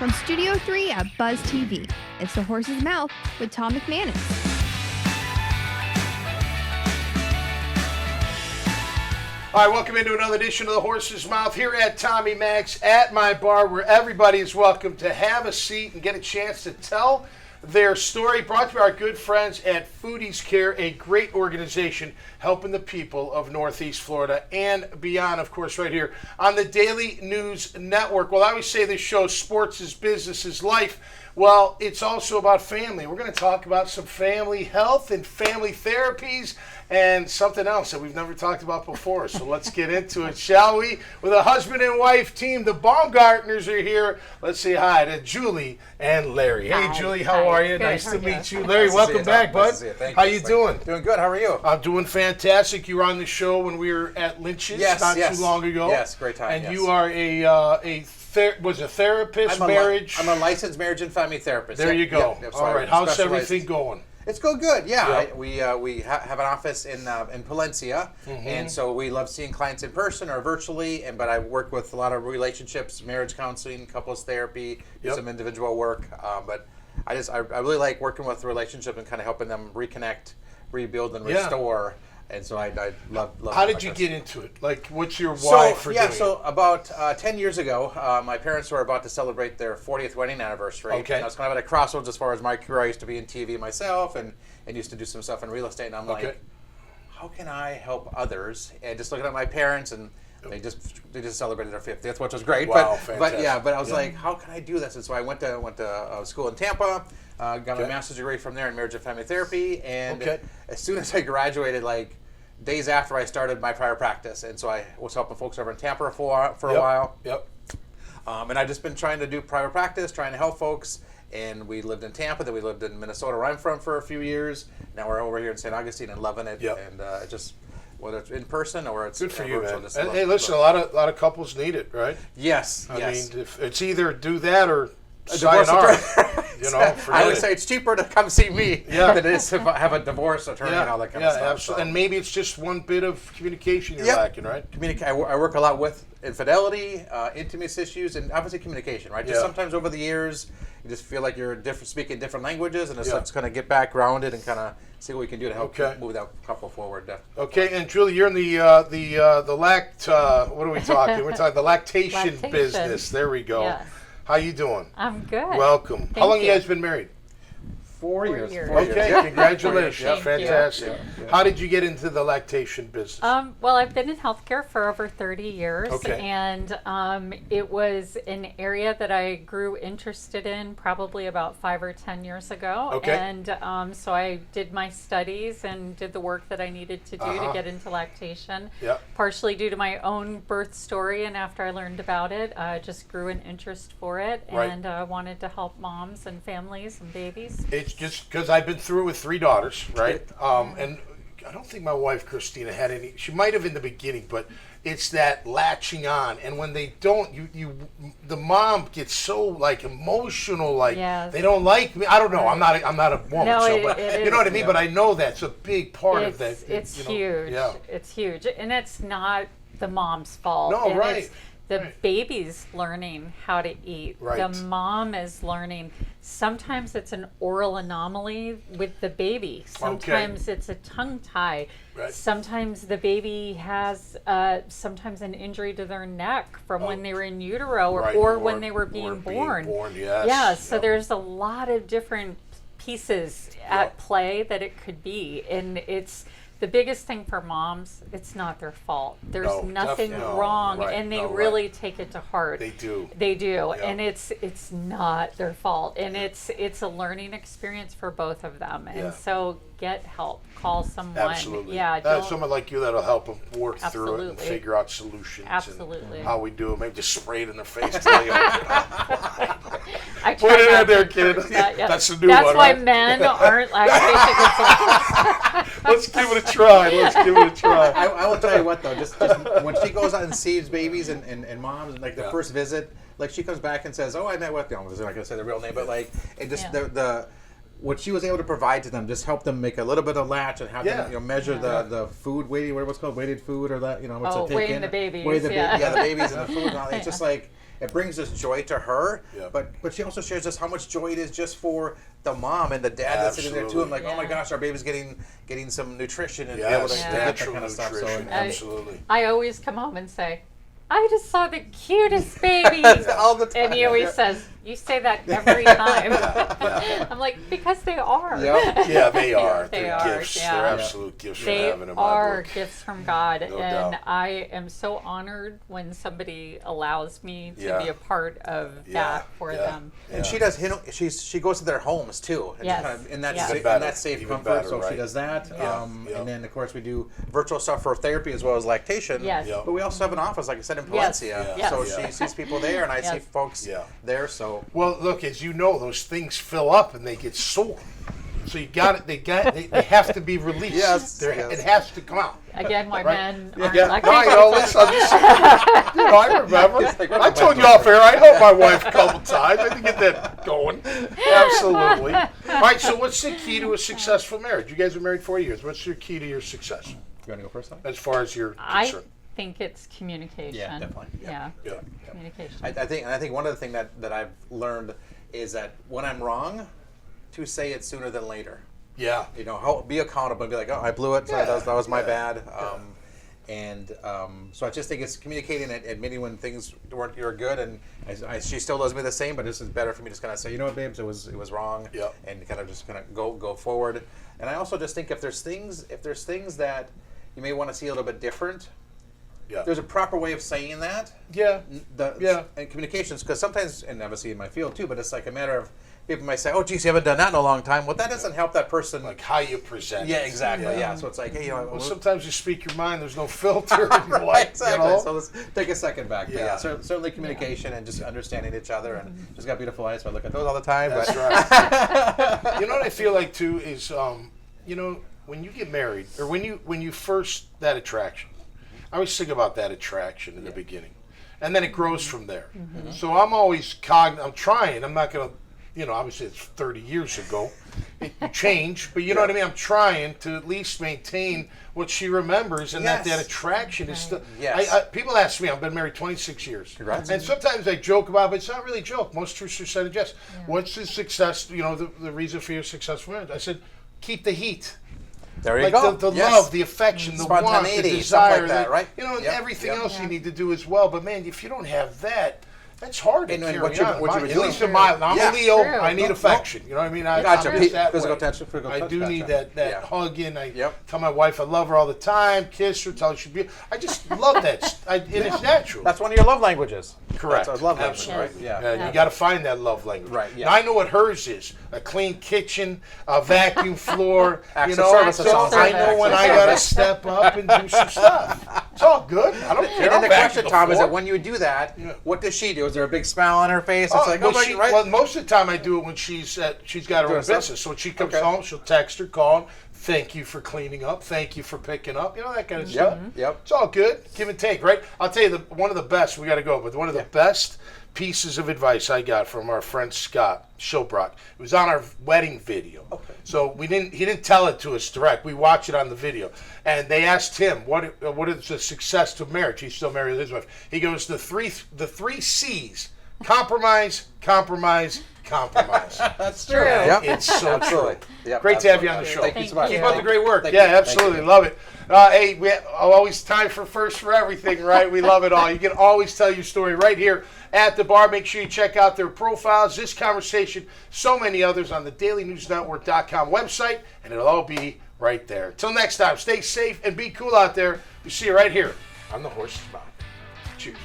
From Studio 3 at Buzz TV, it's The Horse's Mouth with Tom McManus. All right, welcome into another edition of The Horse's Mouth here at Tommy Mac's at my bar, where everybody is welcome to have a seat and get a chance to tell their story. Brought to you by our good friends at Foodies Care, a great organization helping the people of Northeast Florida and beyond, of course, right here on the Daily News Network. Well, I always say this show, sports is business is life. Well, it's also about family. We're going to talk about some family health and family therapies and something else that we've never talked about before. So let's get into it, shall we? With a husband and wife team, the Baumgartners are here. Let's say hi to Julie and Larry. Hey, Hi. Julie, how are you? Good. Nice How to are meet you? you. Larry, Nice to welcome see you, back, Tom. Nice bud. to see you. Thank How you. you doing? Doing good. How are you? I'm doing fantastic. You were on the show when we were at Lynch's not too long ago. Yes, great time. And yes. you are a therapist, marriage. I'm a licensed marriage and family therapist. There you go. So All I right. How's specialize- everything going? It's going good. Yeah, Yep. we have an office in Palencia, and so we love seeing clients in person or virtually. But I work with a lot of relationships, marriage counseling, couples therapy, do Yep. some individual work. But I really like working with the relationship and kind of helping them reconnect, rebuild, and Yeah. restore. And so I love. How did you get into it? Like, what's your why for doing So it? about 10 years ago, my parents were about to celebrate their 40th wedding anniversary. Okay. And I was kind of at a crossroads as far as my career. I used to be in TV myself and used to do some stuff in real estate. And I'm Okay. like, how can I help others? And just looking at my parents, and they just celebrated their 50th, which was great. Wow, but I was Yeah. like, how can I do this? And so I went to school in Tampa, got Okay. my master's degree from there in marriage and family therapy. And Okay. as soon as I graduated, like, days after I started my prior practice, and so I was helping folks over in Tampa for a while. Yep. And I've just been trying to do private practice, trying to help folks. And we lived in Tampa, then we lived in Minnesota, where I'm from, for a few years. Now we're over here in St. Augustine and loving it. Yep. And just whether it's in person or it's Good for you, virtual, man. just And, love- hey, listen, a love- lot of couples need it, right? Yes. I yes. mean, if it's either do that or A divorce sayonara. attorney. You know, I forget would it. say it's cheaper to come see me Yeah. than it is to have a divorce attorney and all that kind of stuff. absolutely. And maybe it's just one bit of communication you're Yep. lacking, right? I work a lot with infidelity, intimacy issues, and obviously communication, right? Just Yeah. sometimes over the years, you just feel like you're speaking different languages, and it's Yeah. let's kind of get back grounded and kind of see what we can do to help Okay. move that couple forward. Okay, and Julie, you're in the what are we talking? We're talking the lactation business. There we go. Yes. How you doing? I'm good. Welcome. How Thank long you you. guys been married? 4 years. years. Okay, Yeah. congratulations. Thank you. Fantastic. How did you get into the lactation business? Well, I've been in healthcare for over 30 years, Okay. and it was an area that I grew interested in probably about 5 or 10 years ago. Okay. And so I did my studies and did the work that I needed to do Uh-huh. to get into lactation. Yep. Partially due to my own birth story, and after I learned about it, I just grew an interest for it, Right. and wanted to help moms and families and babies. It's just because I've been through it with 3 daughters, right? And I don't think my wife Christina had any. She might have in the beginning, but it's that latching on, and when they don't, the mom gets so like emotional, like Yes. they don't like me. I don't know. I'm not a woman, No, so it- but it you know what I is. mean. But I know that's a big part of that. It's you know, huge. Yeah. It's huge, and it's not the mom's fault. No, and right, It's the right. baby's learning how to eat. Right. The mom is learning. Sometimes it's an oral anomaly with the baby. Sometimes it's a tongue tie. Right. Sometimes the baby has sometimes an injury to their neck from when they were in utero Right, or when they were being or born. Yes. Yeah, so Yep. there's a lot of different pieces at play that it could be, and it's the biggest thing for moms. It's not their fault. There's No, nothing definitely. wrong, Right, and they no, right. really take it to heart. They do. They do, Yeah. and it's not their fault, and it's a learning experience for both of them. And Yeah. so get help. Call someone. Absolutely. Yeah. That's don't- someone like you that'll help them work through it and Absolutely. figure out solutions. Absolutely. And how we do it. Maybe just spray it in their face. Till they I Put try it in not there, to. kid. Yeah. That's the new That's one, why right? men aren't lactation consultants. Let's give it a try. Let's give it a try. I will tell you what though, just when she goes out and sees babies and moms, and like the Yeah. first visit, like she comes back and says, "Oh, I met with," I'm not going to say the real name, but like it just Yeah. the what she was able to provide to them just helped them make a little bit of latch and have Yeah. them measure the food weighting, what's called weighted food or that what's Oh, it take weighing in? the babies, Weigh the yeah. the babies and the food and all. It's just like it brings us joy to her. Yeah. But she also shares just how much joy it is just for the mom and the dad that's sitting there too. I'm like, oh my gosh, our baby's getting some nutrition and be able to get that kind of stuff. So, absolutely. I always come home and say, I just saw the cutest baby. all the time. And he always says, you say that every time. I'm like, because they are. Yep. Yeah, they are. They They're are, gifts. yeah. They're absolute gifts from They heaven in my are book. gifts from God, No and doubt. I am so honored when somebody allows me to Yeah. be a part of that for them. And she does. She goes to their homes too. And Yes. kind of in that Yes. in Even better. that safe Even comfort. better, So right. she does that. Yeah. And then of course we do virtual stuff for therapy as well as lactation. Yes. Yeah. But we also have an office, like I said, in Yes. Valencia. Yes. So Yeah. she sees people there, and I see Yes. folks Yeah. there. So Well, look, as you know, those things fill up and they get sore. So you got it. They have to be released. Yes, They're- yes. It has to come out. Again, why Right. men aren't Yeah, like no, I know. Listen, I'm just saying. I remember. It's like, I told you off air. I helped my wife a couple times. I didn't get that going. Absolutely. All right. So, what's the key to a successful marriage? You guys are married 4 years. What's your key to your success, you want to go first? as far as you're I concerned? think it's communication. Yeah, definitely. Yeah. Yeah. Communication. I think one of the things that I've learned is that when I'm wrong, to say it sooner than later. Yeah. You know, be accountable and be like, oh, I blew it. Sorry, that was my bad. So I just think it's communicating and admitting when things weren't good, and she still does me the same. But this is better for me to just kind of say, you know what, babes, it was wrong, Yeah. and kind of just kind of go forward. And I also just think if there's things that you may want to see a little bit different, Yeah. there's a proper way of saying that. Yeah. Yeah. And communications, because sometimes, and obviously in my field too, but it's like a matter of people might say, "Oh, geez, you haven't done that in a long time." Well, that doesn't help that person. Like how you present. Yeah, it. exactly. Yeah. So it's like, hey, you know, Well, sometimes you speak your mind. There's no filter. And you're right, like, exactly. You know? So let's take a second back. But Yeah. yeah, certainly communication and just understanding each other. And she's got beautiful eyes, so I look at those all the time. That's but right. You know what I feel like too is, you know, when you get married or when you first that attraction, I always think about that attraction in the beginning, and then it grows from there. So I'm always I'm trying. I'm not gonna, you know, obviously it's 30 years ago. It changed, but you know what I mean. I'm trying to at least maintain what she remembers, and that Yes. attraction is still. Yes. People ask me, I've been married 26 years, Congrats. and sometimes I joke about it, but it's not really a joke. Most truths are said in jest. What's the success? You know, the reason for your successful marriage? I said, keep the heat. there you Like go. the Yes. love, the affection, the want, the Spontaneity, desire, stuff like that, right? You know, and Yep, everything yep. else you need to do as well. But man, if you don't have that, that's hard to And carry what you on. were At doing- least in my, I'm Yeah. a Leo. True. I need affection. You know what I mean? I Gotcha. I'm just that Physical way. touch, physical I touch, do need gotcha. that Yeah. hugging. I Yep. tell my wife I love her all the time. Kiss her, tell her she's beautiful. I just love that, and it's natural. That's one of your love languages. Correct. That's a love language, Absolutely. right? Yeah. And you got to find that love language. Right, yeah. Now, I know what hers is: a clean kitchen, a vacuum floor. Acts you of know, service, so it sounds I like. know when Acts I of got to service. step up and do some stuff. It's all good. I don't care. And then I'm the vacuuming question, Tom, is floor. that when you do that, Yeah. what does she do? Is there a big smile on her face? It's Oh, like, well, oh, she, right? well, most of the time I do it when she's got her Doing own stuff? business. So when she comes Okay. home, she'll text her, call, thank you for cleaning up, thank you for picking up, you know, that kind of stuff. Yep. It's all good, give and take, right? I'll tell you, one of the best, we got to go, but one of the best pieces of advice I got from our friend Scott Shilbrock. It was on our wedding video. Okay. So he didn't tell it to us direct. We watch it on the video. And they asked him, what is the success to marriage? He's still married with his wife. He goes, the three C's: compromise, compromise, compromise. That's true. Yep. It's so Absolutely. true. Yep, Great to have you on the absolutely. show. Thank you so much. Keep you. up the great work. Thank Yeah, you. absolutely. Thank you. Love it. Hey, we always time for first for everything, right? We love it all. You can always tell your story right here at the bar. Make sure you check out their profiles, this conversation, so many others on the dailynewsnetwork.com website, and it'll all be right there. Till next time, stay safe and be cool out there. We'll see you right here on the Horse's Mouth. Cheers.